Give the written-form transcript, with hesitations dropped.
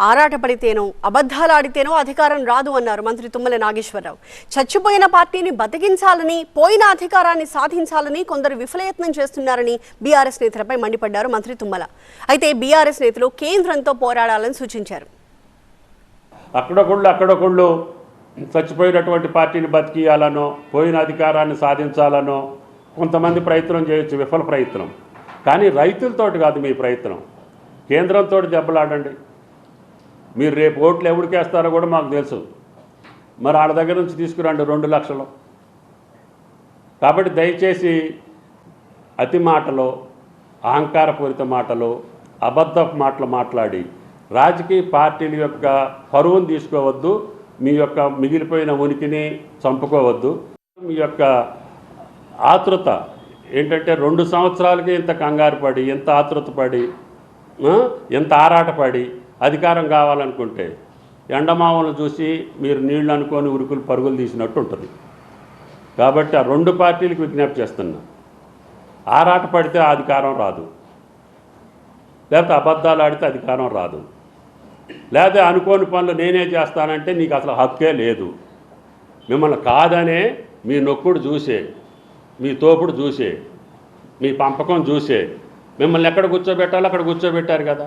ఆరాటపడితేనో అబద్ధాలాడితేనో అధికారం రాదు అన్నారు మంత్రి తుమ్మల నాగేశ్వరరావు. చచ్చిపోయిన పార్టీని బతికించాలని, పోయిన అధికారాన్ని సాధించాలని కొందరు విఫలయత్నం చేస్తున్నారని బీఆర్ఎస్ నేతలపై మండిపడ్డారు మంత్రి తుమ్మల. అయితే బీఆర్ఎస్ నేతలు కేంద్రంతో పోరాడాలని సూచించారు. అక్కడొకళ్ళు చచ్చిపోయినటువంటి పార్టీని బతికియాలనో, పోయిన అధికారాన్ని సాధించాలనో కొంతమంది ప్రయత్నం చేయొచ్చు, విఫల ప్రయత్నం. కానీ రైతులతోటి కాదు మీ ప్రయత్నం, కేంద్రంతో దెబ్బలాడండి. మీరు రేపు ఓట్లు ఎవరికి వేస్తారో కూడా మాకు తెలుసు. మరి వాళ్ళ దగ్గర నుంచి తీసుకురండి 2 లక్షలు. కాబట్టి దయచేసి అతి మాటలు, అహంకారపూరిత మాటలు, అబద్ధపు మాటలు మాట్లాడి రాజకీయ పార్టీల యొక్క పరువును తీసుకోవద్దు, మీ యొక్క మిగిలిపోయిన ఉనికిని చంపుకోవద్దు. మీ యొక్క ఆతృత ఏంటంటే 2 సంవత్సరాలకి ఇంత కంగారు పడి, ఎంత ఆతృత పడి, ఎంత ఆరాటపడి అధికారం కావాలనుకుంటే ఎండమామలను చూసి మీరు నీళ్ళు అనుకొని ఉరుకులు పరుగులు తీసినట్టు ఉంటుంది. కాబట్టి ఆ 2 పార్టీలకు విజ్ఞప్తి చేస్తున్నా, ఆరాట పడితే అధికారం రాదు, లేకపోతే అబద్ధాలు ఆడితే అధికారం రాదు, లేకపోతే అనుకోని పనులు నేనే చేస్తానంటే నీకు అసలు హక్కే లేదు. మిమ్మల్ని కాదనే మీ నొక్కుడు చూసే, మీ తోపుడు చూసే, మీ పంపకం చూసే మిమ్మల్ని ఎక్కడ కూర్చోబెట్టాలో అక్కడ కూర్చోబెట్టారు కదా.